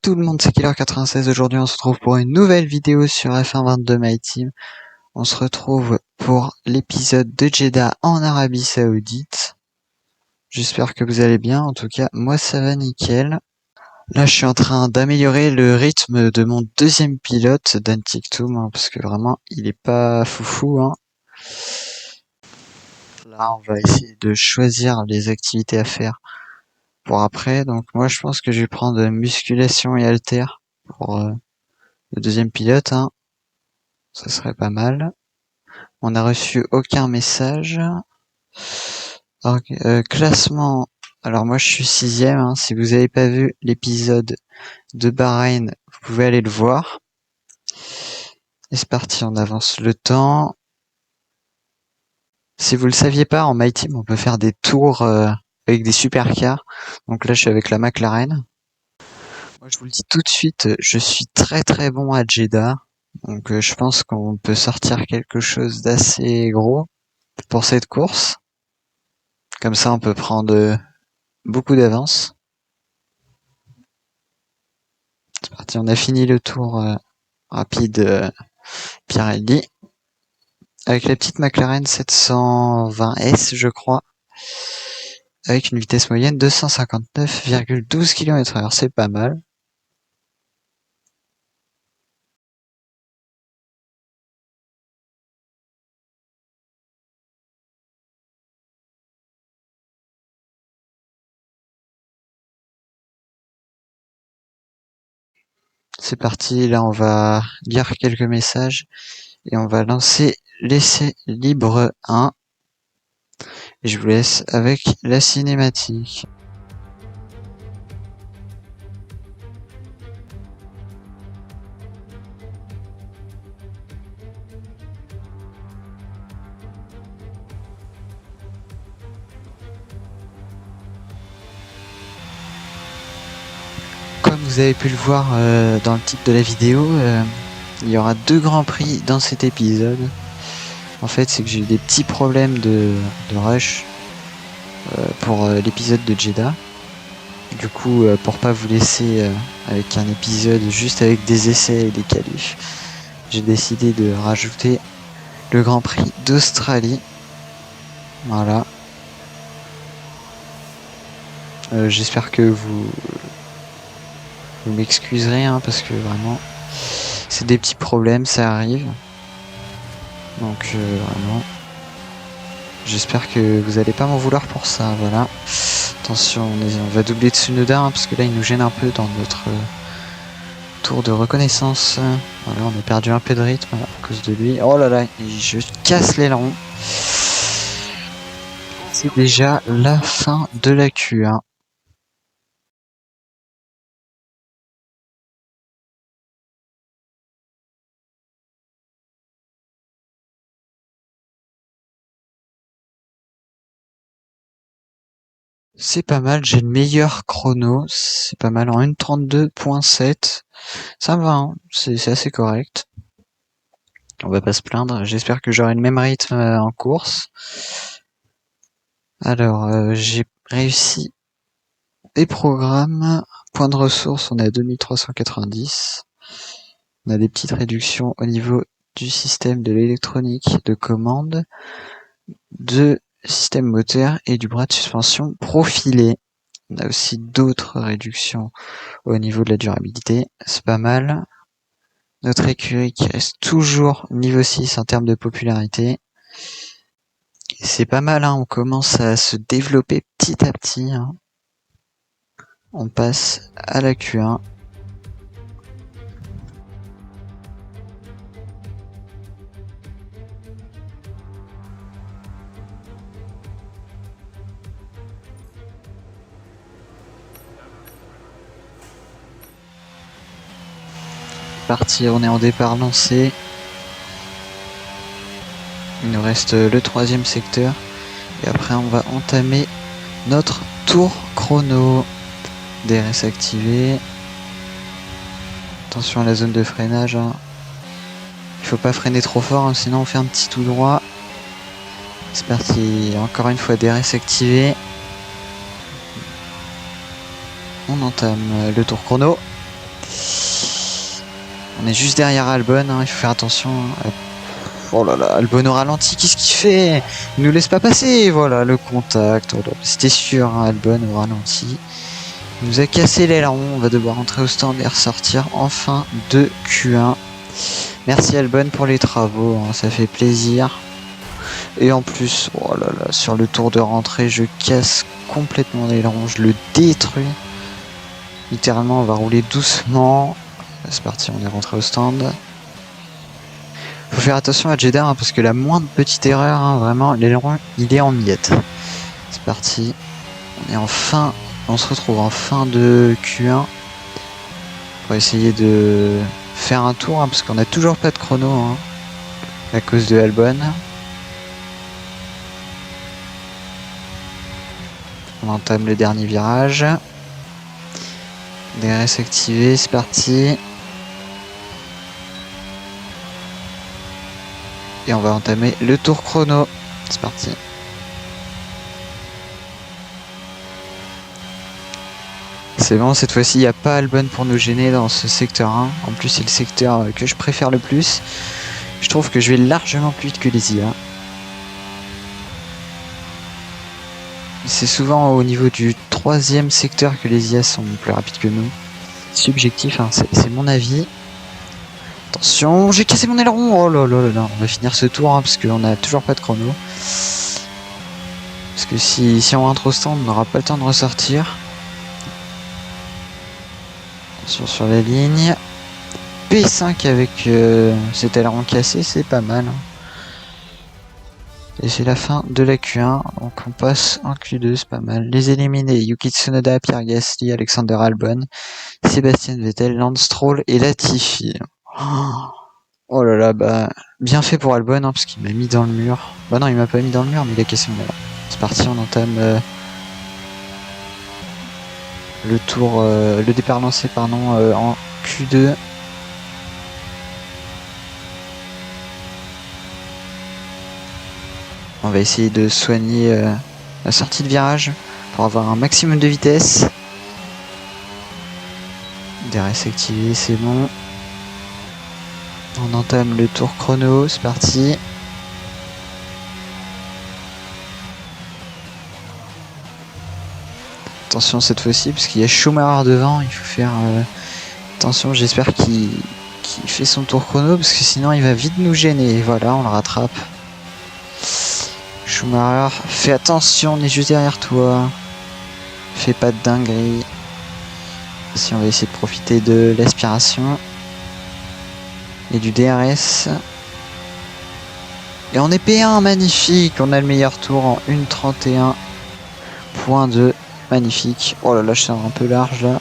tout le monde, c'est Killer96. Aujourd'hui, on se retrouve pour une nouvelle vidéo sur F1 22 My Team. On se retrouve pour l'épisode de Jeddah en Arabie Saoudite. J'espère que vous allez bien. En tout cas, moi, ça va nickel. Là, je suis en train d'améliorer le rythme de mon deuxième pilote, Dan Tiktoum, hein, parce que vraiment, il est pas foufou. Hein. Là, on va essayer de choisir les activités à faire pour après. Donc moi, je pense que je vais prendre musculation et halter pour le deuxième pilote. Hein. Ça serait pas mal. On n'a reçu aucun message. Alors, classement. Alors moi, je suis 6ème. Hein. Si vous n'avez pas vu l'épisode de Bahreïn, vous pouvez aller le voir. Et c'est parti, on avance le temps. Si vous le saviez pas, en My Team, on peut faire des tours avec des supercars. Donc là, je suis avec la McLaren. Moi, je vous le dis tout de suite, je suis très très bon à Jeddah. Donc je pense qu'on peut sortir quelque chose d'assez gros pour cette course. Comme ça, on peut prendre beaucoup d'avance. C'est parti, on a fini le tour rapide Pirelli. Avec la petite McLaren 720S, je crois. Avec une vitesse moyenne de 159,12 km/h, c'est pas mal. C'est parti, là on va lire quelques messages et on va lancer l'essai libre 1. Et je vous laisse avec la cinématique. Comme vous avez pu le voir dans le titre de la vidéo, il y aura 2 grands prix dans cet épisode. En fait, c'est que j'ai eu des petits problèmes de rush pour l'épisode de Jeddah. Du coup, pour pas vous laisser avec un épisode juste avec des essais et des qualifs, j'ai décidé de rajouter le Grand Prix d'Australie. Voilà. J'espère que vous m'excuserez hein, parce que vraiment c'est des petits problèmes, ça arrive. Donc vraiment j'espère que vous allez pas m'en vouloir pour ça. Voilà. Attention, on va doubler Tsunoda hein, parce que là il nous gêne un peu dans notre tour de reconnaissance. Voilà, on a perdu un peu de rythme à cause de lui. Oh là là, je casse l'aileron. C'est déjà la fin de la Q1. C'est pas mal, j'ai le meilleur chrono, c'est pas mal en 1:32.7. Ça me va, hein. C'est assez correct. On va pas se plaindre, j'espère que j'aurai le même rythme en course. Alors, j'ai réussi des programmes. Point de ressources, on est à 2390. On a des petites réductions au niveau du système de l'électronique de commande, de système moteur et du bras de suspension profilé. On a aussi d'autres réductions au niveau de la durabilité, c'est pas mal. Notre écurie qui reste toujours niveau 6 en termes de popularité. Et c'est pas mal, hein, on commence à se développer petit à petit. Hein. On passe à la Q1. Parti, on est en départ lancé. Il nous reste le 3e secteur. Et après on va entamer notre tour chrono. DRS activé. Attention à la zone de freinage. Hein. Il faut pas freiner trop fort, hein, sinon on fait un petit tout droit. C'est parti, encore une fois DRS activé. On entame le tour chrono. On est juste derrière Albon, hein, il faut faire attention. Oh là là, Albon au ralenti, qu'est-ce qu'il fait? Il nous laisse pas passer, voilà, le contact. Oh c'était sûr, hein, Albon au ralenti. Il nous a cassé l'aileron, on va devoir entrer au stand et ressortir enfin de Q1. Merci Albon pour les travaux, hein, ça fait plaisir. Et en plus, oh là là, sur le tour de rentrée, je casse complètement l'aileron, je le détruis. Littéralement, on va rouler doucement. C'est parti, on est rentré au stand. Faut faire attention à Jeddah, hein, parce que la moindre petite erreur, hein, vraiment, l'aileron, il est en miettes. C'est parti. On se retrouve en fin de Q1 pour essayer de faire un tour, hein, parce qu'on a toujours pas de chrono, hein, à cause de Albon. On entame le dernier virage. DRS activé, c'est parti. Et on va entamer le tour chrono. C'est parti. C'est bon, cette fois-ci, il n'y a pas Albon pour nous gêner dans ce secteur 1. En plus, c'est le secteur que je préfère le plus. Je trouve que je vais largement plus vite que les IA. C'est souvent au niveau du 3e secteur que les IA sont plus rapides que nous. Subjectif, hein, c'est mon avis. Attention, j'ai cassé mon aileron. Oh là là là là, on va finir ce tour, hein, parce qu'on n'a toujours pas de chrono. Parce que si on rentre au stand, on n'aura pas le temps de ressortir. Attention sur la ligne. P5 avec cet aileron cassé, c'est pas mal. Et c'est la fin de la Q1, donc on passe en Q2, c'est pas mal. Les éliminés, Yuki Tsunoda, Pierre Gasly, Alexander Albon, Sébastien Vettel, Lance Stroll et Latifi. Oh là là, bah bien fait pour Albon, hein, parce qu'il m'a mis dans le mur. Bah non, il m'a pas mis dans le mur, mais il a cassé mon aileron. C'est parti, on entame le tour, le départ lancé pardon, en Q2. On va essayer de soigner la sortie de virage pour avoir un maximum de vitesse. DRS activé, c'est bon. On entame le tour chrono, c'est parti. Attention cette fois-ci, parce qu'il y a Schumacher devant, il faut faire attention, j'espère qu'il fait son tour chrono, parce que sinon il va vite nous gêner. Voilà, on le rattrape. Schumacher, fais attention, on est juste derrière toi. Fais pas de dinguerie. Si on va essayer de profiter de l'aspiration et du DRS. Et on est P1, magnifique. On a le meilleur tour en 1:31.2. Magnifique. Oh là là, je sors un peu large là.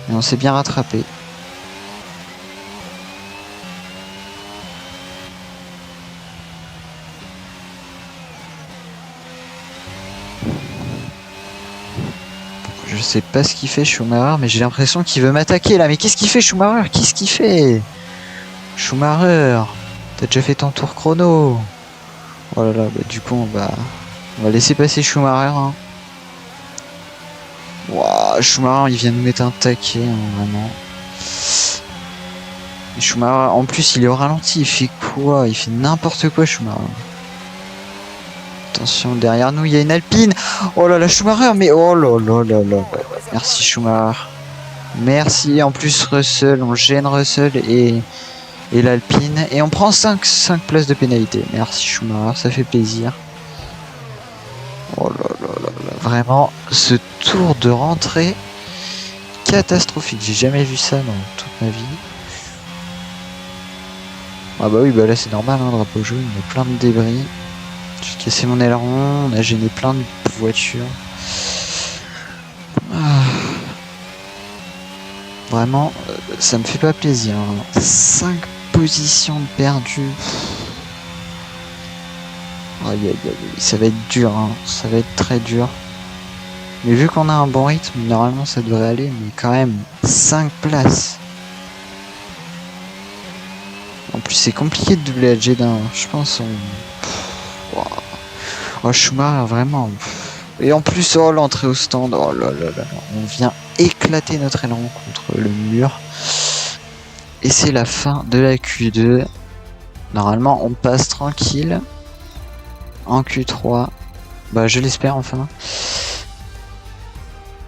Mais on s'est bien rattrapé. Je sais pas ce qu'il fait Schumacher, mais j'ai l'impression qu'il veut m'attaquer là. Mais qu'est-ce qu'il fait Schumacher? Qu'est-ce qu'il fait Schumacher, t'as déjà fait ton tour chrono. Oh là là, bah, du coup on va laisser passer Schumacher. Hein. Wow, Schumacher il vient nous mettre un taquet, hein, vraiment. Et Schumacher, en plus il est au ralenti, il fait quoi? Il fait n'importe quoi Schumacher. Attention, derrière nous, il y a une Alpine. Oh là là, Schumacher, mais oh là là là là. Merci Schumacher. Merci. En plus, Russell, on gêne Russell et l'Alpine. Et on prend 5 places de pénalité. Merci Schumacher, ça fait plaisir. Oh là là là là. Vraiment, ce tour de rentrée catastrophique. J'ai jamais vu ça dans toute ma vie. Ah bah oui, bah là c'est normal, hein, drapeau jaune, il y a plein de débris. J'ai cassé mon aileron, on a gêné plein de voitures. Vraiment, ça me fait pas plaisir. 5 positions perdues. Aïe aïe aïe, ça va être dur, hein. Ça va être très dur. Mais vu qu'on a un bon rythme, normalement ça devrait aller, mais quand même, 5 places. En plus c'est compliqué de doubler à Jeddah, je pense. Oh Schumacher, vraiment. Et en plus, oh l'entrée au stand, oh là là là, on vient éclater notre aileron contre le mur. Et c'est la fin de la Q2. Normalement, on passe tranquille en Q3. Bah, je l'espère enfin.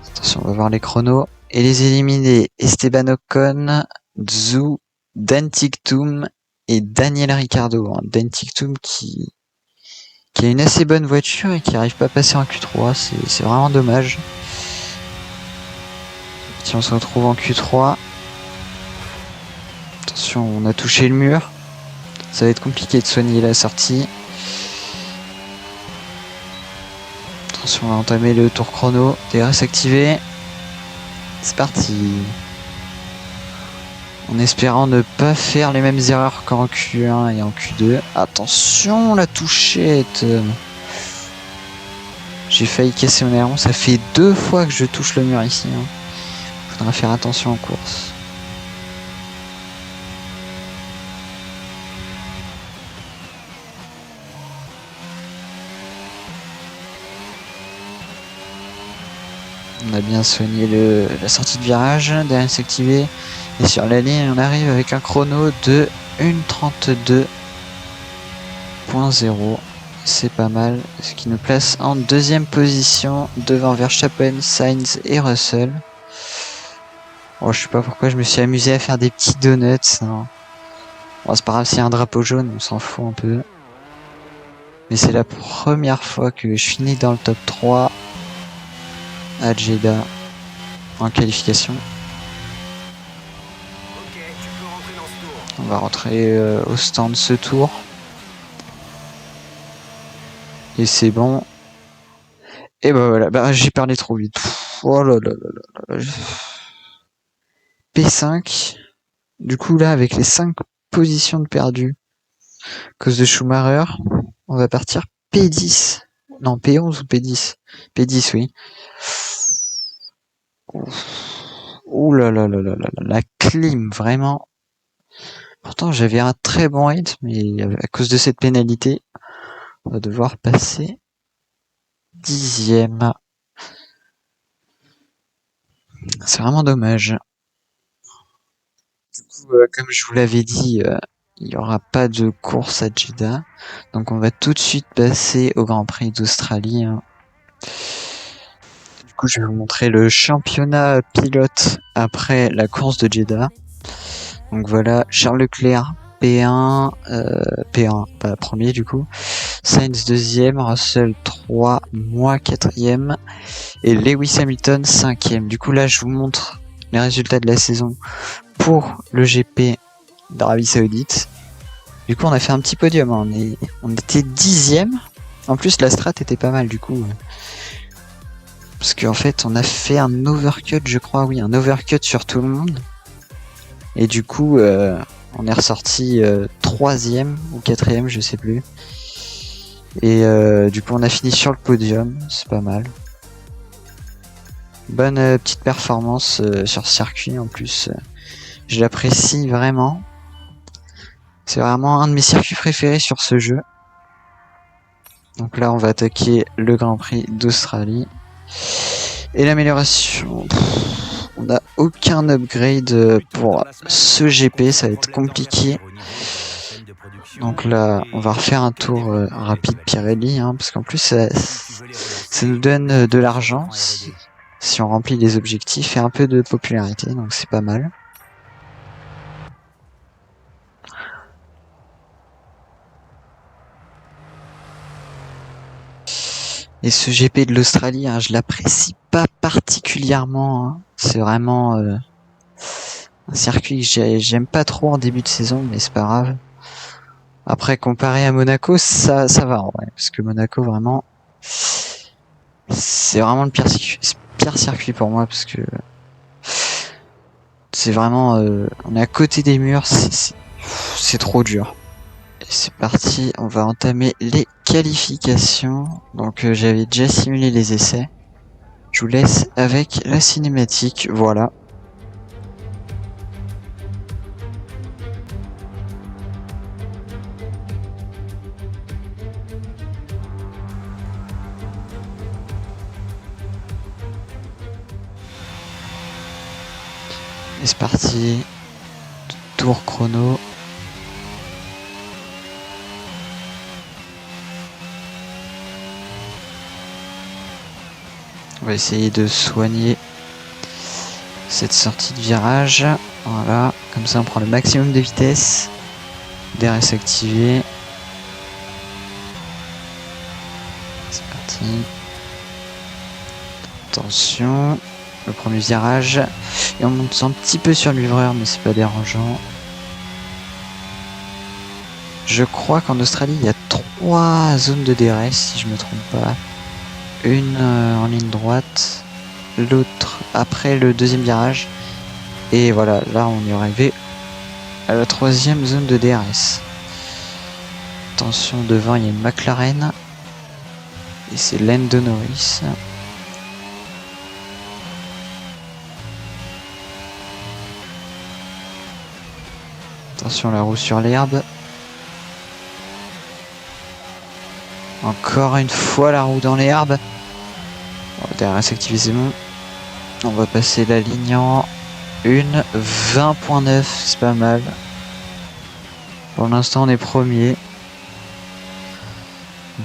Attention, on va voir les chronos. Et les éliminés, Esteban Ocon, Zhou, Dan Ticktum et Daniel Ricciardo. Dan Ticktum qui a une assez bonne voiture et qui n'arrive pas à passer en Q3. C'est vraiment dommage. Si on se retrouve en Q3. Attention, on a touché le mur. Ça va être compliqué de soigner la sortie. Attention, on va entamer le tour chrono. DRS activé. C'est parti. En espérant ne pas faire les mêmes erreurs qu'en Q1 et en Q2. Attention, la touchette. J'ai failli casser mon aileron. Ça fait 2 fois que je touche le mur ici. Faudra faire attention en course. On a bien soigné la sortie de virage. DRS activé. Et sur la ligne, on arrive avec un chrono de 1:32.0. C'est pas mal. Ce qui nous place en 2e position devant Verstappen, Sainz et Russell. Oh, je sais pas pourquoi je me suis amusé à faire des petits donuts. Bon, c'est pas grave s'il y a un drapeau jaune, on s'en fout un peu. Mais c'est la première fois que je finis dans le top 3 à Jeddah en qualification. On va rentrer au stand ce tour. Et c'est bon. Et bah voilà, bah j'ai parlé trop vite. Oh là là là là. P5. Du coup là, avec les 5 positions de perdu à cause de Schumacher, on va partir P10. Non, P11 ou P10 P10, oui. Ouh là là là là là, la clim, vraiment. Pourtant, j'avais un très bon rythme, mais à cause de cette pénalité, on va devoir passer 10e. C'est vraiment dommage. Du coup, comme je vous l'avais dit, il n'y aura pas de course à Jeddah. Donc on va tout de suite passer au Grand Prix d'Australie. Du coup, je vais vous montrer le championnat pilote après la course de Jeddah. Donc voilà, Charles Leclerc P1, P1, pas premier du coup. Sainz 2e, Russell 3, moi 4e et Lewis Hamilton 5e. Du coup là, je vous montre les résultats de la saison pour le GP d'Arabie Saoudite. Du coup, on a fait un petit podium. On était 10e. En plus, la strat était pas mal du coup. Parce qu'en fait, on a fait un overcut, je crois, oui, un overcut sur tout le monde. Et du coup, on est ressorti 3e ou 4e, je sais plus. Et du coup, on a fini sur le podium. C'est pas mal. Bonne petite performance sur ce circuit en plus. Je l'apprécie vraiment. C'est vraiment un de mes circuits préférés sur ce jeu. Donc là, on va attaquer le Grand Prix d'Australie. Et l'amélioration, on n'a aucun upgrade pour ce GP, ça va être compliqué. Donc là, on va refaire un tour rapide Pirelli, parce qu'en plus, ça nous donne de l'argent si on remplit les objectifs et un peu de popularité, donc c'est pas mal. Et ce GP de l'Australie, je l'apprécie pas particulièrement. C'est vraiment un circuit que j'aime pas trop en début de saison, mais c'est pas grave. Après, comparé à Monaco, ça va en vrai, parce que Monaco, vraiment, c'est vraiment le pire circuit pour moi, parce que c'est vraiment, on est à côté des murs, c'est trop dur. Et c'est parti, on va entamer les qualifications. Donc j'avais déjà simulé les essais. Je vous laisse avec la cinématique, voilà. Et c'est parti. tours chrono. On va essayer de soigner cette sortie de virage. Voilà, comme ça on prend le maximum de vitesse. DRS activé. C'est parti. Attention, le premier virage. Et on monte un petit peu sur le livreur, mais c'est pas dérangeant. Je crois qu'en Australie, il y a 3 zones de DRS, si je me trompe pas. Une en ligne droite, l'autre après le deuxième virage. Et voilà, là on y est arrivé à la 3e zone de DRS. Attention, devant il y a une McLaren. Et c'est Lando Norris. Attention, la roue sur l'herbe. Encore une fois la roue dans l'herbe. Bon, DRS activé, c'est bon. On va passer la ligne en 20.9, c'est pas mal. Pour l'instant on est premier.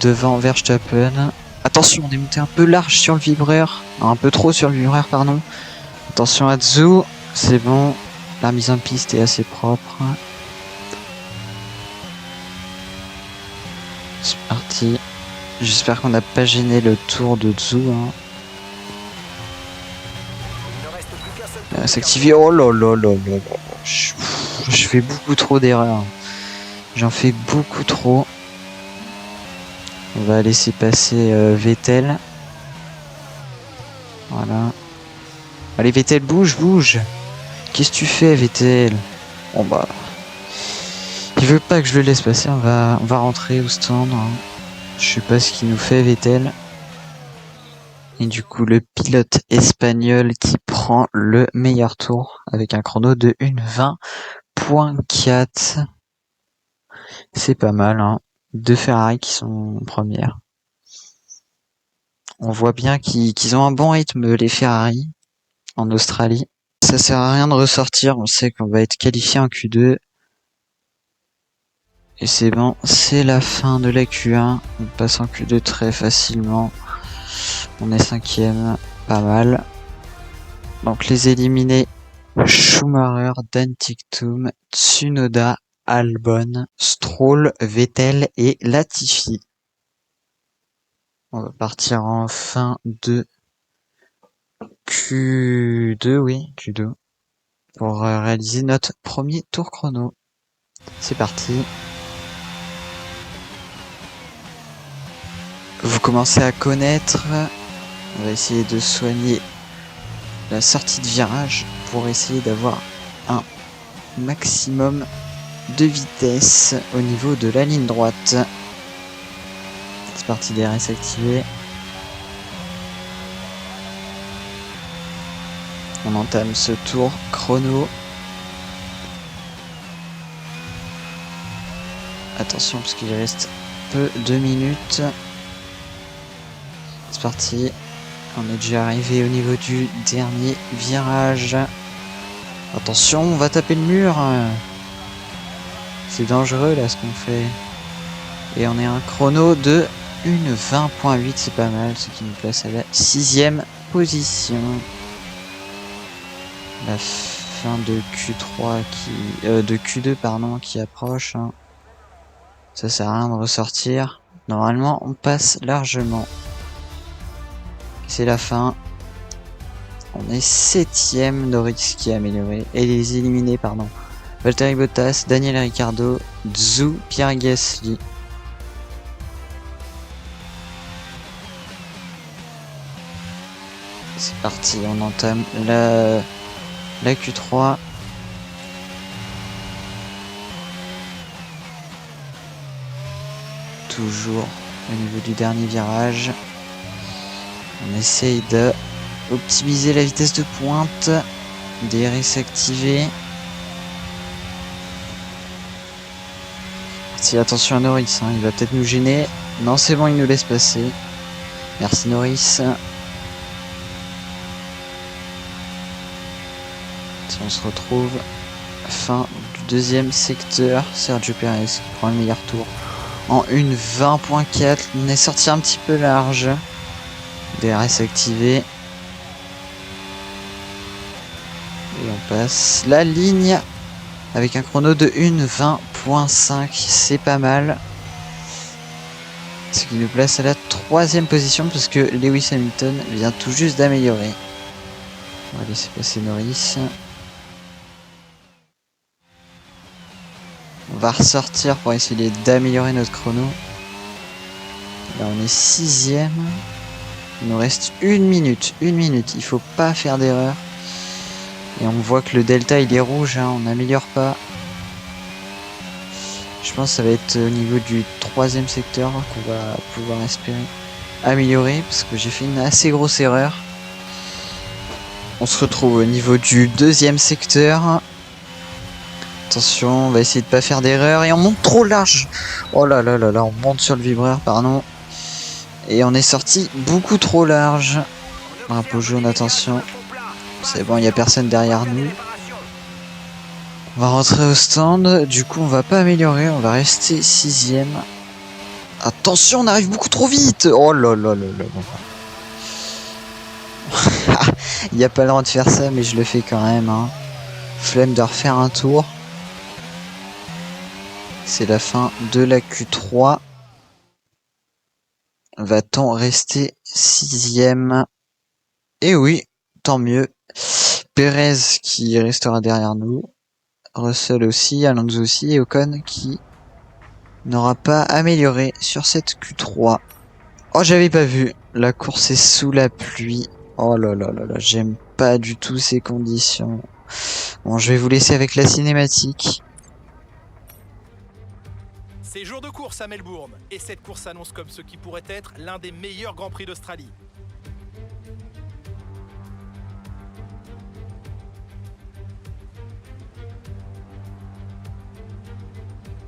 Devant Verstappen. Attention, on est monté un peu large sur le vibreur. Un peu trop sur le vibreur, pardon. Attention à Zhou, c'est bon. La mise en piste est assez propre. C'est parti. J'espère qu'on n'a pas gêné le tour de Zhou. Hein. S'activer. Oh là là là là. Je fais beaucoup trop d'erreurs. J'en fais beaucoup trop. On va laisser passer Vettel. Voilà. Allez Vettel, bouge, bouge. Qu'est-ce que tu fais Vettel? Bon bah. Il veut pas que je le laisse passer. On va rentrer au stand. Hein. Je sais pas ce qu'il nous fait Vettel. Et du coup le pilote espagnol qui prend le meilleur tour avec un chrono de 1:20.4. C'est pas mal, hein. 2 Ferrari qui sont premières. On voit bien qu'ils ont un bon rythme, les Ferrari, en Australie. Ça sert à rien de ressortir, on sait qu'on va être qualifié en Q2. Et c'est bon, c'est la fin de la Q1. On passe en Q2 très facilement. On est 5e, pas mal. Donc les éliminés, Schumacher, Dan Ticktum, Tsunoda, Albon, Stroll, Vettel et Latifi. On va partir en fin de Q2, oui, Q2, pour réaliser notre premier tour chrono. C'est parti. Vous commencez à connaître. On va essayer de soigner la sortie de virage pour essayer d'avoir un maximum de vitesse au niveau de la ligne droite. C'est parti, DRS activé. On entame ce tour chrono. Attention parce qu'il reste peu 2 minutes. C'est parti. On est déjà arrivé au niveau du dernier virage. Attention, on va taper le mur. C'est dangereux là ce qu'on fait. Et on est un chrono de 1:20.8, c'est pas mal, ce qui nous place à la 6e position. La fin de Q3 de Q2 pardon qui approche. Hein. Ça sert à rien de ressortir. Normalement on passe largement. C'est la fin. On est 7e, Norris qui est amélioré. Et les éliminés, pardon. Valtteri Bottas, Daniel Ricciardo, Zhou, Pierre Gasly. C'est parti, on entame la Q3. Toujours au niveau du dernier virage. On essaye de optimiser la vitesse de pointe. DRS activé. Si attention à Norris, hein, il va peut-être nous gêner. Non, c'est bon, il nous laisse passer. Merci Norris. On se retrouve fin du deuxième secteur. Sergio Perez qui prend le meilleur tour en 1:20.4. On est sorti un petit peu large. DRS activé. Et on passe la ligne avec un chrono de 1:20.5. C'est pas mal. Ce qui nous place à la 3e position parce que Lewis Hamilton vient tout juste d'améliorer. On va laisser passer Norris. On va ressortir pour essayer d'améliorer notre chrono. Là on est 6e. Il nous reste 1 minute. 1 minute. Il faut pas faire d'erreur. Et on voit que le delta il est rouge. Hein, on n'améliore pas. Je pense que ça va être au niveau du 3e secteur qu'on va pouvoir espérer améliorer. Parce que j'ai fait une assez grosse erreur. On se retrouve au niveau du 2e secteur. Attention, on va essayer de pas faire d'erreur. Et on monte trop large. Oh là là là là, on monte sur le vibreur, pardon. Et on est sorti beaucoup trop large. Drapeau jaune, attention. C'est bon, il n'y a personne derrière nous. On va rentrer au stand. Du coup, on va pas améliorer. On va rester 6e. Attention, on arrive beaucoup trop vite. Oh là là là là. Il n'y a pas le droit de faire ça, mais je le fais quand même. Hein. Flemme de refaire un tour. C'est la fin de la Q3. Va-t-on rester 6e? Et oui, tant mieux. Perez qui restera derrière nous. Russell aussi, Alonso aussi, et Ocon qui n'aura pas amélioré sur cette Q3. Oh, j'avais pas vu. La course est sous la pluie. Oh là là là là, j'aime pas du tout ces conditions. Bon, je vais vous laisser avec la cinématique. C'est jour de course à Melbourne, et cette course s'annonce comme ce qui pourrait être l'un des meilleurs Grands Prix d'Australie.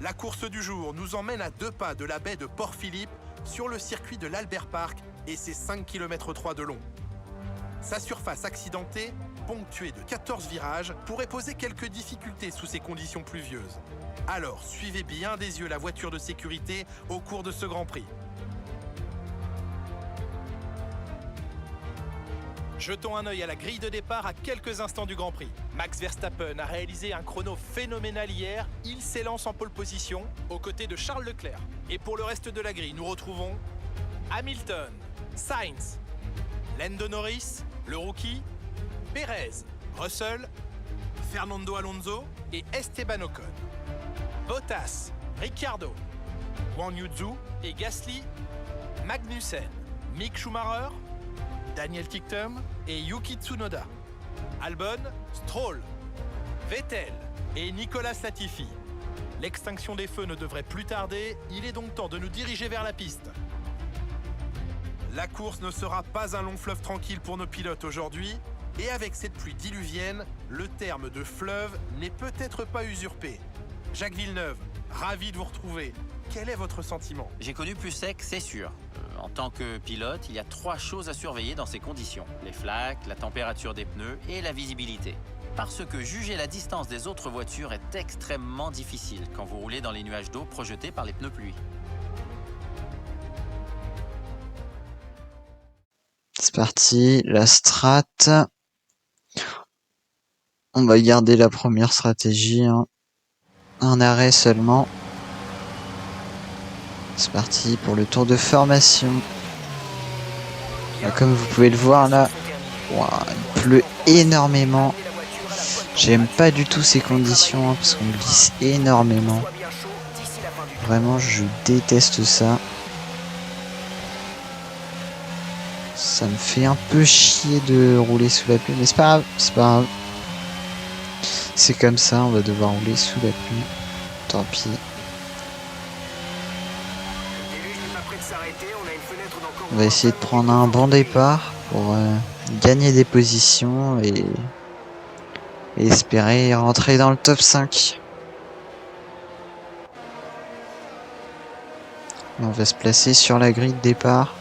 La course du jour nous emmène à 2 pas de la baie de Port-Phillip sur le circuit de l'Albert Park et ses 5,3 km de long. Sa surface accidentée, ponctuée de 14 virages, pourrait poser quelques difficultés sous ces conditions pluvieuses. Alors, suivez bien des yeux la voiture de sécurité au cours de ce Grand Prix. Jetons un œil à la grille de départ à quelques instants du Grand Prix. Max Verstappen a réalisé un chrono phénoménal hier. Il s'élance en pole position aux côtés de Charles Leclerc. Et pour le reste de la grille, nous retrouvons Hamilton, Sainz, Lando Norris, le rookie, Perez, Russell, Fernando Alonso et Esteban Ocon. Bottas, Ricciardo, Guan Yu Zhou et Gasly, Magnussen, Mick Schumacher, Daniel Ricciardo et Yuki Tsunoda. Albon, Stroll, Vettel et Nicolas Latifi. L'extinction des feux ne devrait plus tarder, il est donc temps de nous diriger vers la piste. La course ne sera pas un long fleuve tranquille pour nos pilotes aujourd'hui, et avec cette pluie diluvienne, le terme de fleuve n'est peut-être pas usurpé. Jacques Villeneuve, ravi de vous retrouver. Quel est votre sentiment? J'ai connu plus sec, c'est sûr. En tant que pilote, il y a 3 choses à surveiller dans ces conditions. Les flaques, la température des pneus et la visibilité. Parce que juger la distance des autres voitures est extrêmement difficile quand vous roulez dans les nuages d'eau projetés par les pneus pluie. C'est parti, la strat. On va garder la première stratégie. Hein. Un arrêt seulement. C'est parti pour le tour de formation. Là, comme vous pouvez le voir là, wow, il pleut énormément. J'aime pas du tout ces conditions hein, parce qu'on glisse énormément. Vraiment, je déteste ça. Ça me fait un peu chier de rouler sous la pluie, mais c'est pas grave, c'est pas grave. C'est comme ça, on va devoir rouler sous la pluie. Tant pis. On va essayer de prendre un bon départ pour gagner des positions et espérer rentrer dans le top 5. On va se placer sur la grille de départ.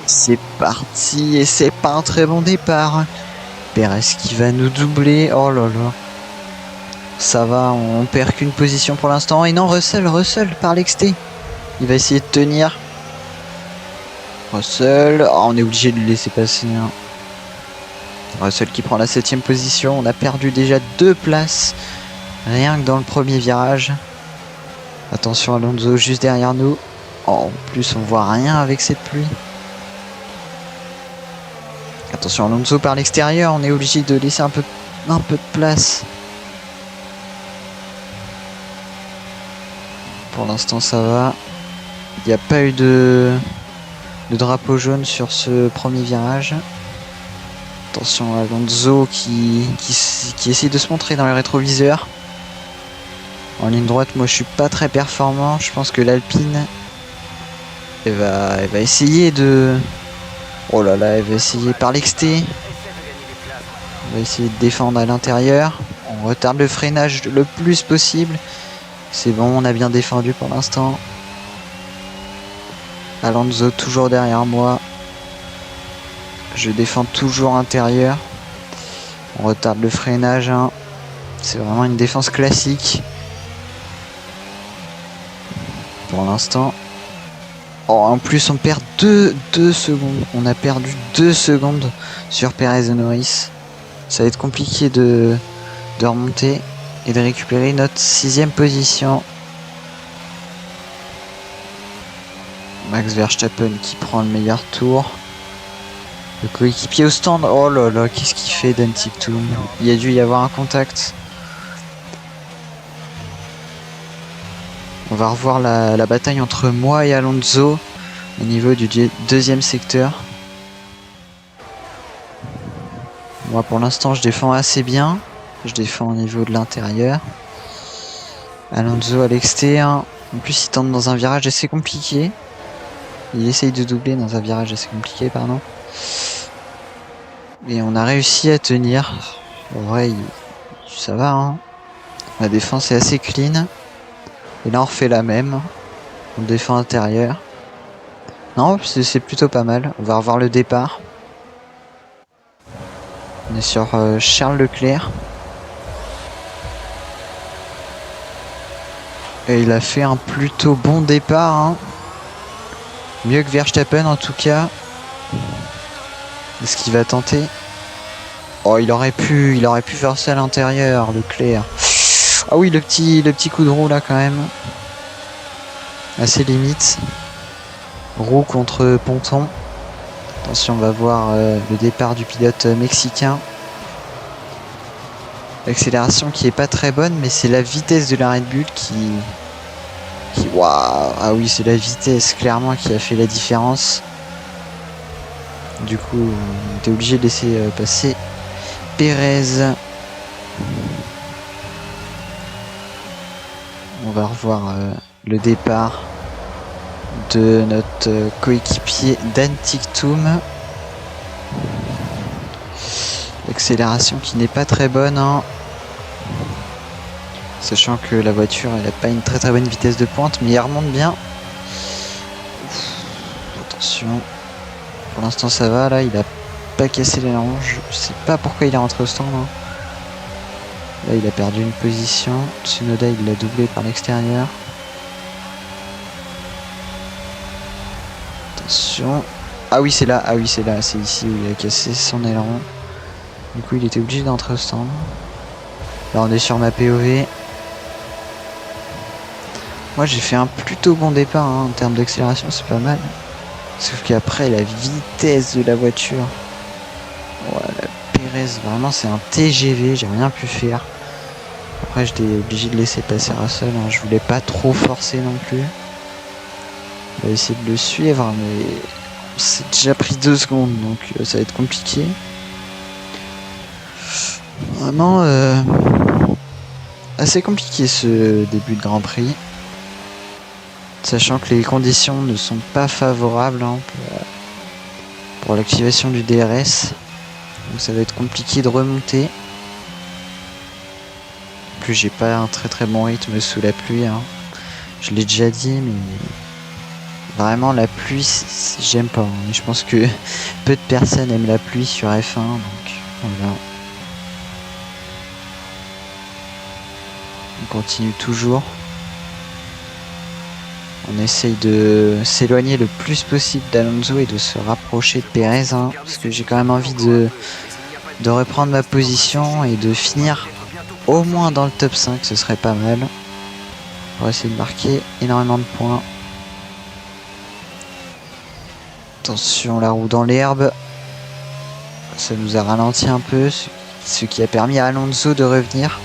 C'est parti et c'est pas un très bon départ. Perez qui va nous doubler. Oh là là. Ça va, on perd qu'une position pour l'instant. Et non, Russell par l'exté. Il va essayer de tenir. Russell, oh, on est obligé de le laisser passer. Hein. Russell qui prend la 7ème position. On a perdu déjà 2 places. Rien que dans le premier virage. Attention Alonso juste derrière nous. Oh, en plus on voit rien avec cette pluie. Attention Alonso par l'extérieur, on est obligé de laisser un peu de place. Pour l'instant ça va. Il n'y a pas eu de drapeau jaune sur ce premier virage. Attention Alonso qui essaie de se montrer dans les rétroviseurs. En ligne droite, moi je suis pas très performant. Je pense que l'Alpine elle va essayer de... Oh là là, elle va essayer par l'exté. On va essayer de défendre à l'intérieur. On retarde le freinage le plus possible. C'est bon, on a bien défendu pour l'instant. Alonso toujours derrière moi. Je défends toujours intérieur. On retarde le freinage. Hein. C'est vraiment une défense classique. Pour l'instant. Oh, en plus, on perd 2 secondes. On a perdu 2 secondes sur Perez et Norris. Ça va être compliqué de remonter et de récupérer notre 6ème position. Max Verstappen qui prend le meilleur tour. Le coéquipier au stand. Oh là là, qu'est-ce qu'il fait d'Antictum? Il y a dû y avoir un contact. On va revoir la bataille entre moi et Alonso au niveau du 2e secteur. Moi pour l'instant je défends assez bien. Je défends au niveau de l'intérieur. Alonso à l'extérieur. En plus il tente dans un virage assez compliqué. Il essaye de doubler dans un virage assez compliqué, pardon. Et on a réussi à tenir. En vrai, ça va. Hein. La défense est assez clean. Et là on refait la même. On défend intérieur. Non, c'est plutôt pas mal. On va revoir le départ. On est sur Charles Leclerc. Et il a fait un plutôt bon départ. Hein. Mieux que Verstappen en tout cas. Est-ce qu'il va tenter? Oh, il aurait pu faire ça à l'intérieur, Leclerc. Ah oui, le petit coup de roue là quand même. Assez limite. Roue contre ponton. Attention, on va voir le départ du pilote mexicain. L'accélération qui est pas très bonne, mais c'est la vitesse de la Red Bull qui... Waouh! Ah oui, c'est la vitesse clairement qui a fait la différence. Du coup, on était obligé de laisser passer Perez. On va revoir le départ de notre coéquipier Dan Ticktum. L'accélération qui n'est pas très bonne. Hein. Sachant que la voiture elle n'a pas une très bonne vitesse de pointe, mais elle remonte bien. Attention. Pour l'instant ça va, là il a pas cassé les longes. Je sais pas pourquoi il est rentré au stand. Hein. Là il a perdu une position. Tsunoda il l'a doublé par l'extérieur. Attention. Ah oui c'est là, c'est ici où il a cassé son aileron. Du coup il était obligé d'entrer au stand. Là on est sur ma POV. Moi j'ai fait un plutôt bon départ hein, en termes d'accélération, c'est pas mal. Sauf qu'après la vitesse de la voiture. Voilà, Perez, vraiment c'est un TGV, j'ai rien pu faire. Après j'étais obligé de laisser passer Russell, hein, je voulais pas trop forcer non plus. On va essayer de le suivre, mais c'est déjà pris 2 secondes, donc ça va être compliqué. Vraiment, assez compliqué ce début de Grand Prix. Sachant que les conditions ne sont pas favorables hein, pour l'activation du DRS. Donc ça va être compliqué de remonter. En plus j'ai pas un très bon rythme sous la pluie. Hein. Je l'ai déjà dit mais vraiment la pluie j'aime pas. Hein. Et je pense que peu de personnes aiment la pluie sur F1. Donc voilà. On continue toujours. On essaye de s'éloigner le plus possible d'Alonso et de se rapprocher de Perez, hein, parce que j'ai quand même envie de reprendre ma position et de finir au moins dans le top 5, ce serait pas mal. Pour essayer de marquer énormément de points. Attention, la roue dans l'herbe. Ça nous a ralenti un peu, ce qui a permis à Alonso de revenir.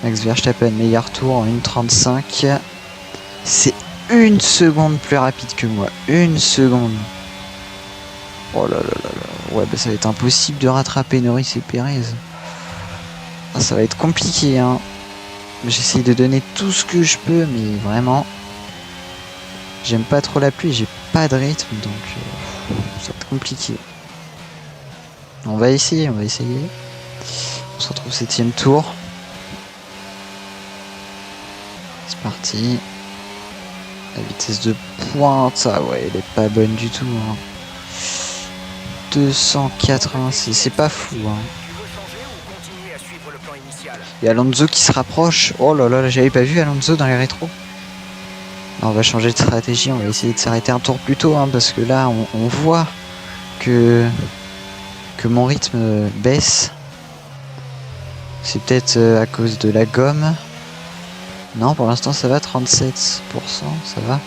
Max Verstappen, meilleur tour en 1,35. C'est une seconde plus rapide que moi. Une seconde. Oh là là là là. Ouais, bah ça va être impossible de rattraper Norris et Perez. Ah, ça va être compliqué, hein. J'essaye de donner tout ce que je peux, mais vraiment, j'aime pas trop la pluie, j'ai pas de rythme, donc ça va être compliqué. On va essayer, on va essayer. On se retrouve 7ème tour. C'est parti. La vitesse de pointe, ah ouais, elle est pas bonne du tout. Hein. 286, c'est pas fou. Hein. Et Alonso qui se rapproche. Oh là là, j'avais pas vu Alonso dans les rétros. Alors on va changer de stratégie, on va essayer de s'arrêter un tour plus tôt, hein, parce que là on voit que mon rythme baisse. C'est peut-être à cause de la gomme. Non, pour l'instant ça va, 37%, ça va.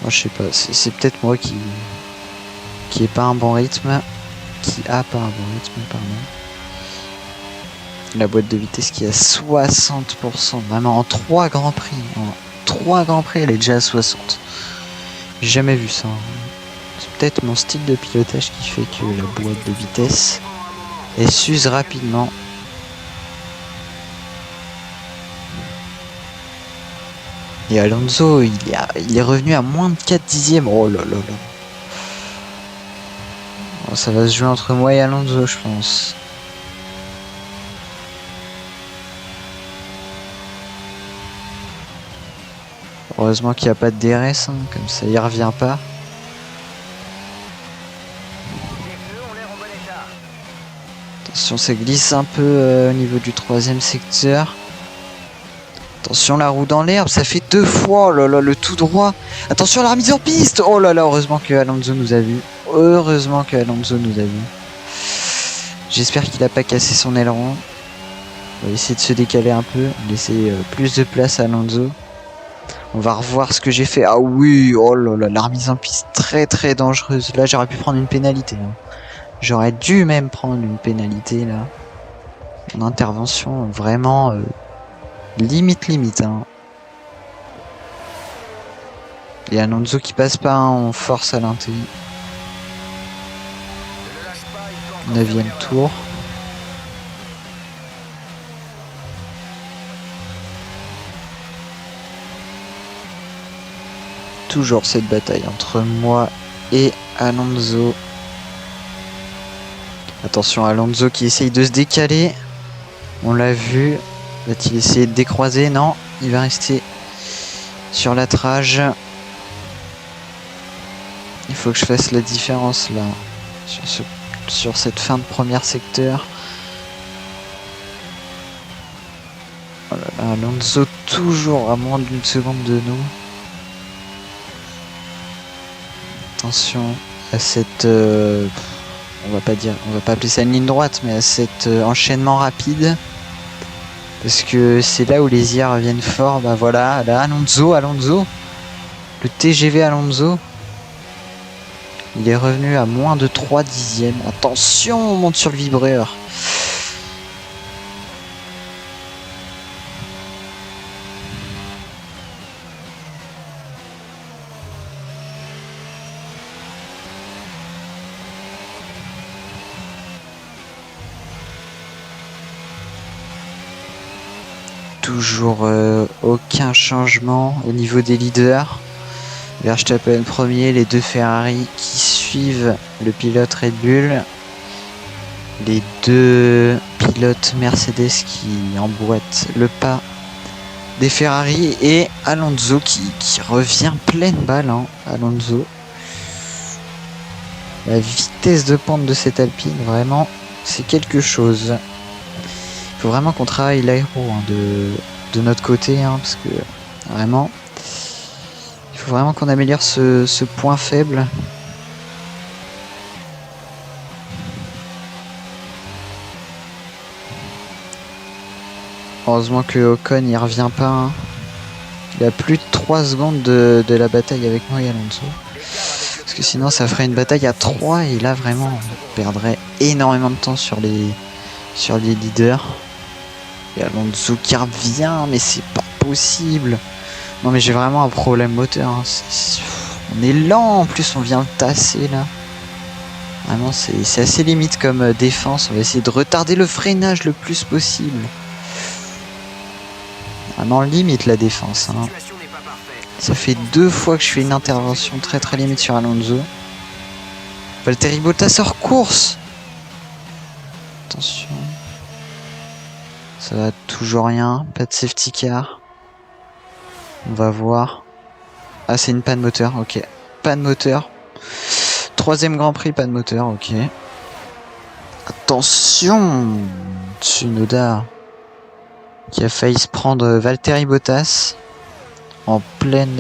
Moi je sais pas, c'est peut-être moi qui est pas un bon rythme. Qui a pas un bon rythme, pardon. La boîte de vitesse qui est à 60%, vraiment en 3 grands prix. En 3 grands prix, elle est déjà à 60. J'ai jamais vu ça. C'est peut-être mon style de pilotage qui fait que la boîte de vitesse elle s'use rapidement. Et Alonso, il est revenu à moins de 4 dixièmes. Oh là là là. Oh, ça va se jouer entre moi et Alonso, je pense. Heureusement qu'il n'y a pas de DRS, hein, comme ça il revient pas. Attention, ça glisse un peu au niveau du 3ème secteur. Attention, la roue dans l'herbe, ça fait 2 fois. Oh là là, le tout droit. Attention, la remise en piste. Oh là là, heureusement que Alonso nous a vu. Heureusement que Alonso nous a vu. J'espère qu'il a pas cassé son aileron. On va essayer de se décaler un peu, laisser plus de place à Alonso. On va revoir ce que j'ai fait. Ah oui, oh là là, la remise en piste très dangereuse. Là, j'aurais pu prendre une pénalité. Hein. J'aurais dû même prendre une pénalité là. Une intervention vraiment limite. Hein. Et Alonso qui passe pas, hein, on force à l'inté. 9ème tour. Toujours cette bataille entre moi et Alonso. Attention, Alonso qui essaye de se décaler. On l'a vu. Va-t-il essayer de décroiser? Non, il va rester sur la trage. Il faut que je fasse la différence là. Sur cette fin de premier secteur. Oh là là, Alonso toujours à moins d'une seconde de nous. Attention à cette on va pas appeler ça une ligne droite, mais à cet enchaînement rapide, parce que c'est là où les IA reviennent fort. Bah voilà, là Alonso, le TGV Alonso, il est revenu à moins de 3 dixièmes. Attention, on monte sur le vibreur. toujours aucun changement au niveau des leaders. Verstappen premier, les deux Ferrari qui suivent le pilote Red Bull. Les deux pilotes Mercedes qui emboîtent le pas des Ferrari et Alonso qui revient pleine balle. Hein, Alonso. La vitesse de pente de cette Alpine, vraiment, c'est quelque chose. Il faut vraiment qu'on travaille l'aéro hein, de notre côté, hein, parce que vraiment, il faut vraiment qu'on améliore ce point faible. Heureusement que Ocon il revient pas. Hein. Il a plus de 3 secondes de la bataille avec moi et Alonso. Parce que sinon ça ferait une bataille à 3 et là vraiment on perdrait énormément de temps sur les leaders. Et Alonso qui revient, mais c'est pas possible. Non mais j'ai vraiment un problème moteur. Hein. On est lent, en plus on vient le tasser là. Vraiment c'est assez limite comme défense. On va essayer de retarder le freinage le plus possible. Vraiment limite la défense. Hein. Ça fait 2 fois que je fais une intervention très limite sur Alonso. Valtteri Bottas hors course. Attention. Ça va toujours rien. Pas de safety car. On va voir. Ah c'est une panne moteur. Ok. Panne moteur. 3ème Grand Prix, panne moteur. Ok. Attention. Tsunoda. Qui a failli se prendre Valtteri Bottas. En pleine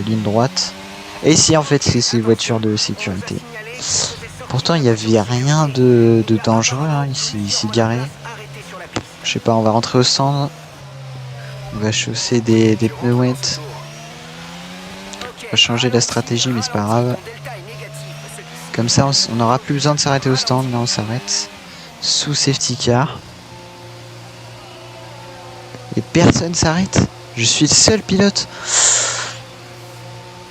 ligne droite. Et si en fait c'est ces voitures de sécurité. Pourtant il n'y avait rien de dangereux. Hein. Il s'est garé. Je sais pas, on va rentrer au stand. On va chausser des pneus wet. On va changer la stratégie mais c'est pas grave. Comme ça on n'aura plus besoin de s'arrêter au stand. Là on s'arrête. Sous safety car. Et personne s'arrête. Je suis le seul pilote.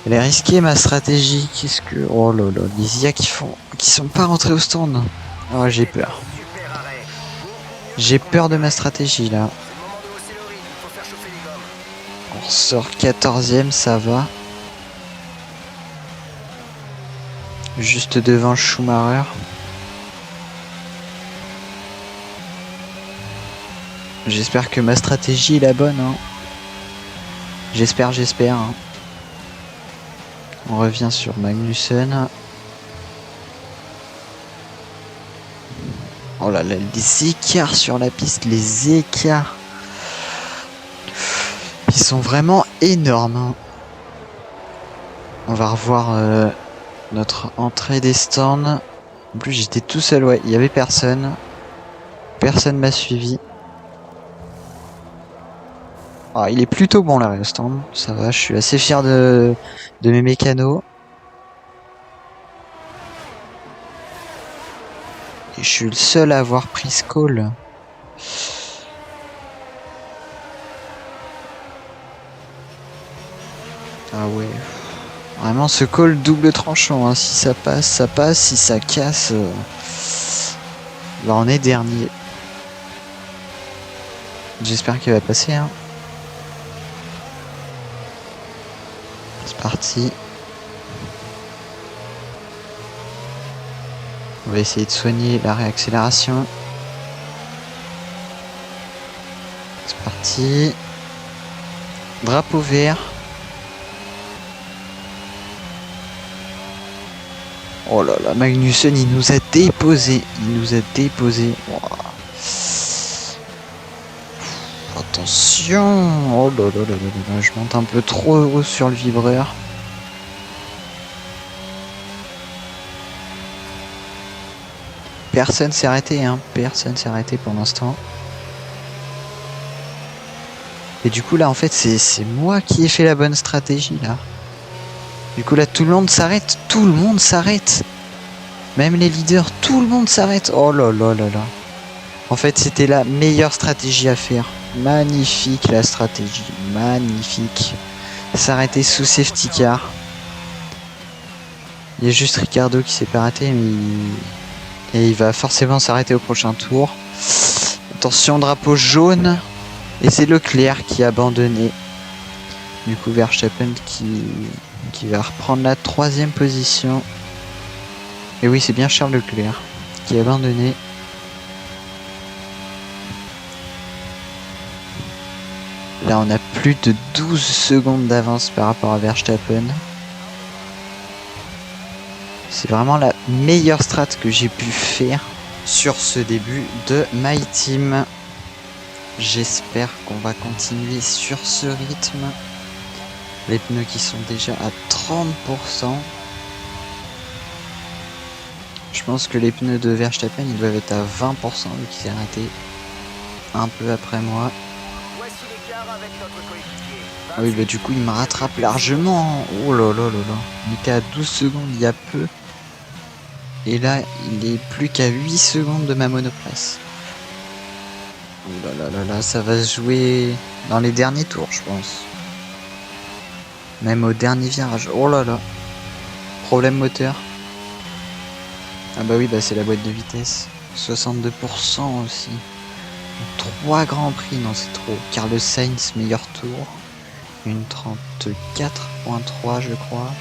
Elle est risquée ma stratégie. Qu'est-ce que... Oh là là, les IA qui sont pas rentrés au stand. Oh j'ai peur. J'ai peur de ma stratégie là. On ressort 14ème, ça va. Juste devant Schumacher. J'espère que ma stratégie est la bonne. Hein. J'espère. Hein. On revient sur Magnussen. Oh là là, les écarts sur la piste, les écarts. Ils sont vraiment énormes. Hein. On va revoir notre entrée des stands. En plus, j'étais tout seul, ouais, il y avait personne. Personne m'a suivi. Ah, il est plutôt bon là, le stand. Ça va, je suis assez fier de mes mécanos. Et je suis le seul à avoir pris ce call. Ah ouais. Vraiment ce call double tranchant. Hein. Si ça passe, ça passe. Si ça casse, bah, on est dernier. J'espère qu'il va passer. Hein. C'est parti. On va essayer de soigner la réaccélération. C'est parti. Drapeau vert. Oh là là, Magnussen, il nous a déposé. Wow. Attention. Oh là là là là, je monte un peu trop haut sur le vibreur. Personne s'est arrêté, hein. Personne s'est arrêté pour l'instant. Et du coup là en fait c'est moi qui ai fait la bonne stratégie là. Du coup là tout le monde s'arrête. Même les leaders, tout le monde s'arrête. Oh là là là là. En fait c'était la meilleure stratégie à faire. Magnifique la stratégie. Magnifique. S'arrêter sous safety car. Il y a juste Ricardo qui s'est pas arrêté mais et il va forcément s'arrêter au prochain tour. Attention, drapeau jaune. Et c'est Leclerc qui a abandonné. Du coup, Verstappen qui va reprendre la 3e position. Et oui, c'est bien Charles Leclerc qui a abandonné. Là, on a plus de 12 secondes d'avance par rapport à Verstappen. C'est vraiment la meilleure strat que j'ai pu faire sur ce début de My Team. J'espère qu'on va continuer sur ce rythme. Les pneus qui sont déjà à 30%. Je pense que les pneus de Verstappen ils doivent être à 20% vu qu'il s'est arrêté un peu après moi. Ah oui, bah du coup il me rattrape largement. Oh là là là là. Il était à 12 secondes il y a peu. Et là il est plus qu'à 8 secondes de ma monoplace. Oh là là là là, ça va se jouer dans les derniers tours je pense. Même au dernier virage. Oh là là. Problème moteur. Ah bah oui, bah c'est la boîte de vitesse. 62% aussi. 3 grands prix, non c'est trop. Carlos Sainz, meilleur tour. Une 34.3 je crois.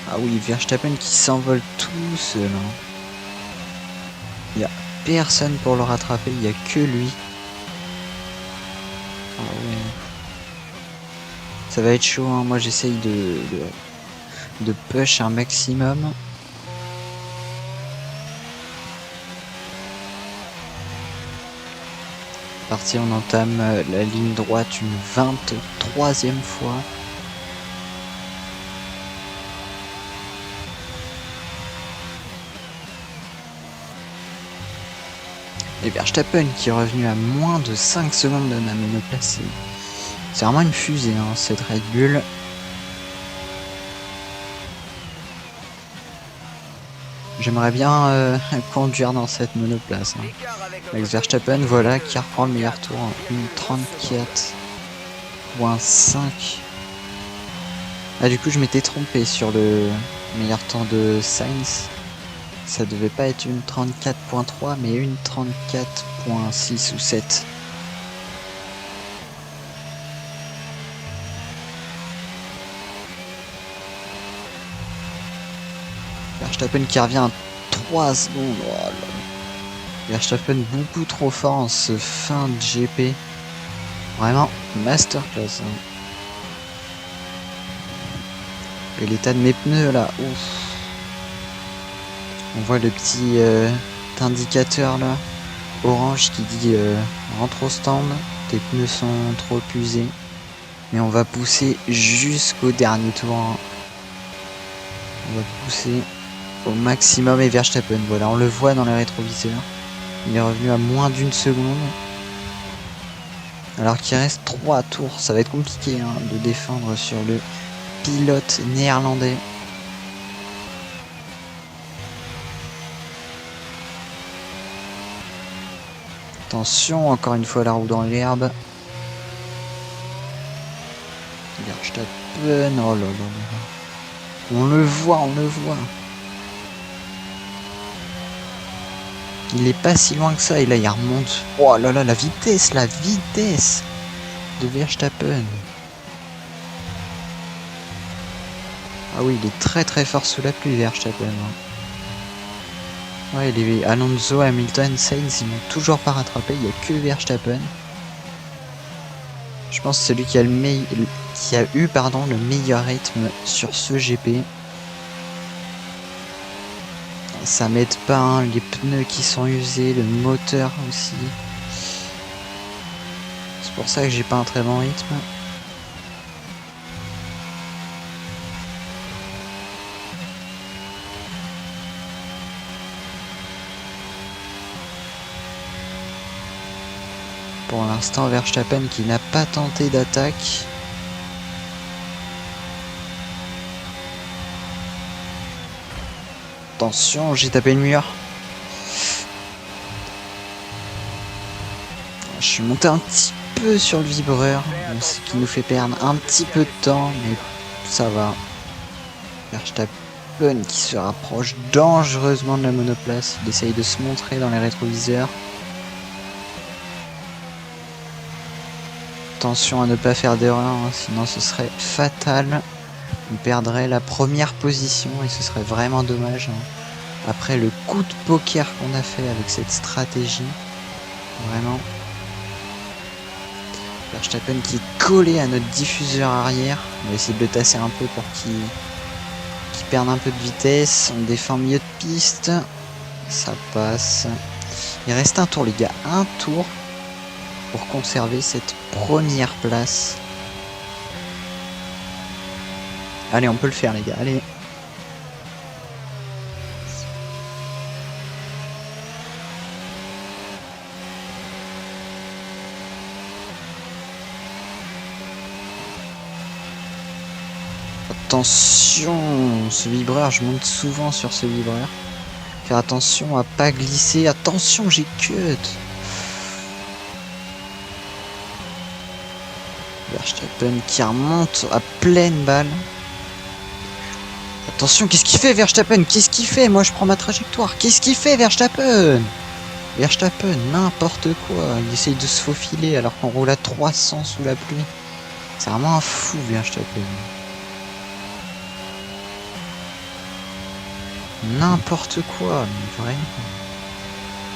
Ah oui, Verstappen qui s'envole tout seul. Hein. Il n'y a personne pour le rattraper, il n'y a que lui. Ah ouais. Ça va être chaud, hein. Moi j'essaye de push un maximum. Parti, on entame la ligne droite une 23e fois. Et Verstappen qui est revenu à moins de 5 secondes de ma monoplace. C'est vraiment une fusée, hein, cette Red Bull. J'aimerais bien conduire dans cette monoplace. Hein. Max Verstappen, voilà, qui reprend le meilleur tour. Une 34.5. Ah, du coup, je m'étais trompé sur le meilleur temps de Sainz. Ça devait pas être une 34.3, mais une 34.6 ou 7. Verstappen qui revient à 3 secondes. Oh là là. Verstappen beaucoup trop fort en ce fin de GP. Vraiment masterclass. Hein. Et l'état de mes pneus là. Ouf. On voit le petit indicateur là. Orange qui dit rentre au stand. Tes pneus sont trop usés. Mais on va pousser jusqu'au dernier tour. Hein. On va pousser au maximum et Verstappen, voilà, on le voit dans les rétroviseurs. Il est revenu à moins d'1 seconde. Alors qu'il reste 3 tours, ça va être compliqué hein, de défendre sur le pilote néerlandais. Attention, encore une fois la roue dans l'herbe. Verstappen, oh là là là. On le voit, on le voit. Il est pas si loin que ça et là il remonte. Oh là là, la vitesse de Verstappen. Ah oui, il est très très fort sous la pluie Verstappen. Ouais, les Alonso, Hamilton, Sainz, ils m'ont toujours pas rattrapé, il n'y a que Verstappen. Je pense que c'est celui qui a eu le meilleur rythme sur ce GP. Ça m'aide pas, hein, les pneus qui sont usés, le moteur aussi. C'est pour ça que j'ai pas un très bon rythme. Pour l'instant, Verstappen qui n'a pas tenté d'attaque. Attention, j'ai tapé le mur. Je suis monté un petit peu sur le vibreur, ce qui nous fait perdre un petit peu de temps, mais ça va. Verstappen qui se rapproche dangereusement de la monoplace. Il essaye de se montrer dans les rétroviseurs. Attention à ne pas faire d'erreur, hein, sinon ce serait fatal. On perdrait la première position et ce serait vraiment dommage. Hein. Après le coup de poker qu'on a fait avec cette stratégie, vraiment. Verstappen qui est collé à notre diffuseur arrière. On va essayer de le tasser un peu pour qu'il perde un peu de vitesse. On défend milieu de piste. Ça passe. Il reste un tour les gars, un tour pour conserver cette première place. Allez, on peut le faire les gars, allez. Attention, ce vibreur, je monte souvent sur ce vibreur. Faire attention à pas glisser. Attention, j'ai cut. Verstappen qui remonte à pleine balle. Attention, qu'est-ce qu'il fait Verstappen? Qu'est-ce qu'il fait? Moi je prends ma trajectoire. Qu'est-ce qu'il fait Verstappen? Verstappen, n'importe quoi. Il essaye de se faufiler alors qu'on roule à 300 sous la pluie. C'est vraiment un fou Verstappen. N'importe quoi, mais vraiment.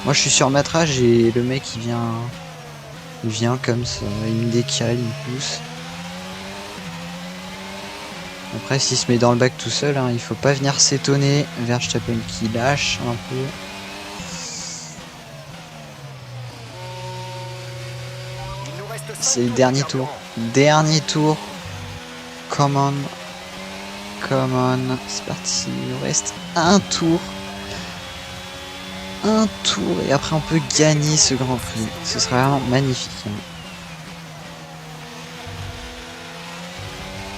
Moi je suis sur ma trage et le mec il vient comme ça, il me décale, il me pousse. Après s'il se met dans le bac tout seul, hein, il faut pas venir s'étonner. Verstappen qui lâche un peu. C'est le dernier tour. Dernier tour. Come on. Come on. C'est parti. Il nous reste un tour. Un tour et après on peut gagner ce Grand Prix. Ce serait vraiment magnifique. Hein.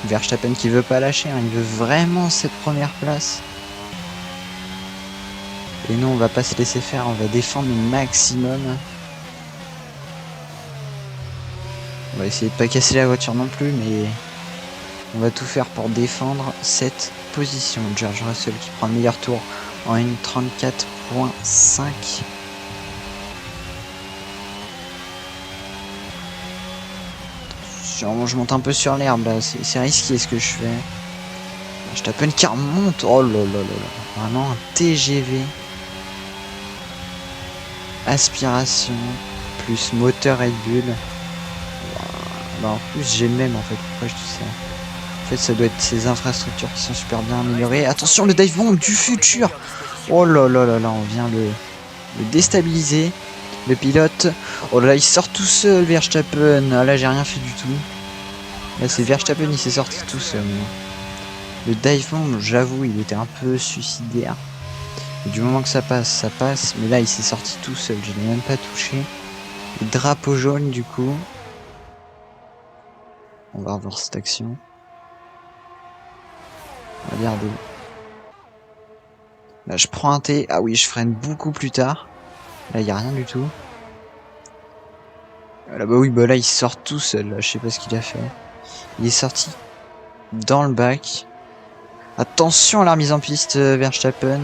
Verstappen qui veut pas lâcher, hein. Il veut vraiment cette première place. Et nous on va pas se laisser faire, on va défendre le maximum. On va essayer de pas casser la voiture non plus, mais on va tout faire pour défendre cette position. George Russell qui prend le meilleur tour en 1.34.5. Je monte un peu sur l'herbe là, c'est risqué ce que je fais. Je tape une qui remonte. Oh là là là là. Vraiment un TGV. Aspiration plus moteur Red Bull. Bah, en plus j'ai le même en fait. Pourquoi je dis ça? En fait ça doit être ces infrastructures qui sont super bien améliorées. Attention le dive bomb du futur. Oh là là là là, on vient le déstabiliser. Le pilote. Oh là là, il sort tout seul Verstappen. Ah là j'ai rien fait du tout. Là c'est Verstappen, il s'est sorti tout seul. Le dive bomb, j'avoue, il était un peu suicidaire. Et du moment que ça passe, mais là il s'est sorti tout seul, je l'ai même pas touché. Le drapeau jaune du coup. On va revoir cette action. Regardez. Là je prends un T. Ah oui, je freine beaucoup plus tard. Là il n'y a rien du tout. Là bah oui, bah là il sort tout seul, là, je sais pas ce qu'il a fait. Il est sorti dans le bac. Attention à la remise en piste Verstappen.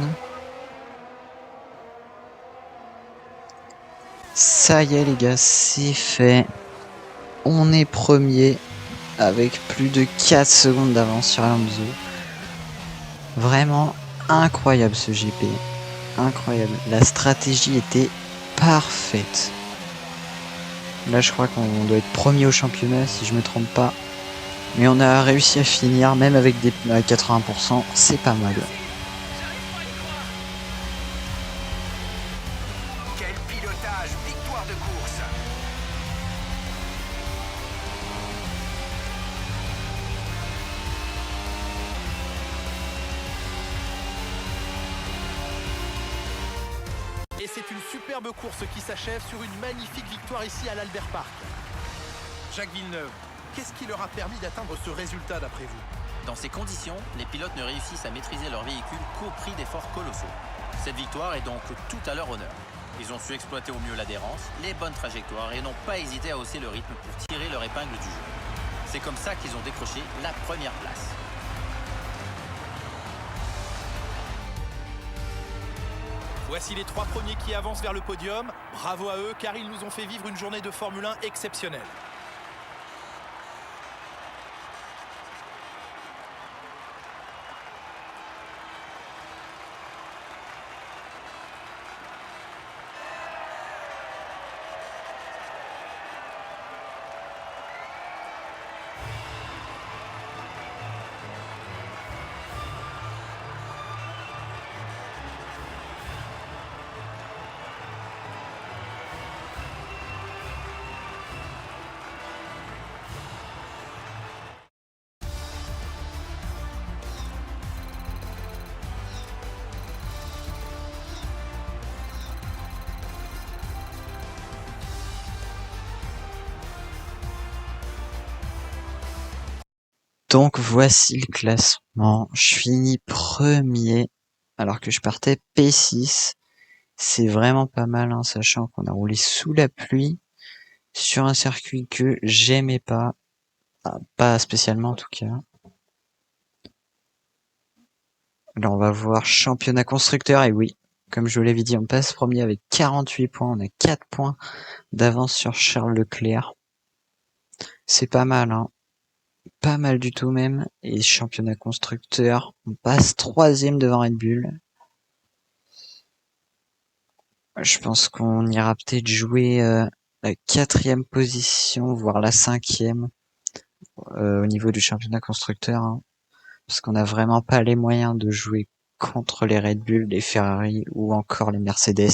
Ça y est les gars, c'est fait. On est premier avec plus de 4 secondes d'avance sur Alonso. Vraiment incroyable ce GP. Incroyable. La stratégie était parfaite. Là je crois qu'on doit être premier au championnat si je me trompe pas. Mais on a réussi à finir même avec des pneus à 80%, c'est pas mal. Quel pilotage, victoire de course. Et c'est une superbe course qui s'achève sur une magnifique victoire ici à l'Albert Park. Jacques Villeneuve, qu'est-ce qui leur a permis d'atteindre ce résultat d'après vous? Dans ces conditions, les pilotes ne réussissent à maîtriser leur véhicule qu'au prix d'efforts colossaux. Cette victoire est donc tout à leur honneur. Ils ont su exploiter au mieux l'adhérence, les bonnes trajectoires et n'ont pas hésité à hausser le rythme pour tirer leur épingle du jeu. C'est comme ça qu'ils ont décroché la première place. Voici les 3 premiers qui avancent vers le podium. Bravo à eux car ils nous ont fait vivre une journée de Formule 1 exceptionnelle. Donc voici le classement. Je finis premier alors que je partais P6. C'est vraiment pas mal, hein, sachant qu'on a roulé sous la pluie sur un circuit que j'aimais pas. Pas spécialement en tout cas. Alors on va voir championnat constructeur, et oui, comme je vous l'avais dit, on passe premier avec 48 points, on a 4 points d'avance sur Charles Leclerc. C'est pas mal, hein. Pas mal du tout même. Et championnat constructeur, on passe troisième devant Red Bull. Je pense qu'on ira peut-être jouer la 4e position, voire la 5e au niveau du championnat constructeur, hein, parce qu'on n'a vraiment pas les moyens de jouer contre les Red Bull, les Ferrari ou encore les Mercedes.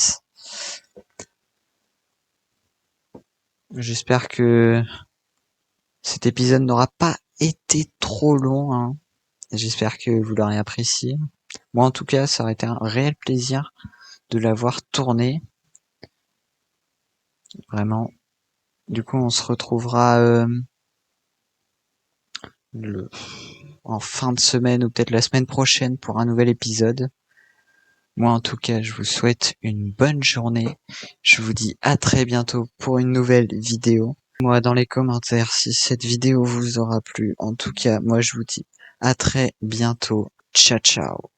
J'espère que cet épisode n'aura pas été trop long, hein. J'espère que vous l'aurez apprécié. Moi en tout cas, ça aurait été un réel plaisir de l'avoir tourné. Vraiment. Du coup, on se retrouvera en fin de semaine ou peut-être la semaine prochaine pour un nouvel épisode. Moi en tout cas, je vous souhaite une bonne journée. Je vous dis à très bientôt pour une nouvelle vidéo. Moi dans les commentaires si cette vidéo vous aura plu. En tout cas, moi je vous dis à très bientôt. Ciao ciao.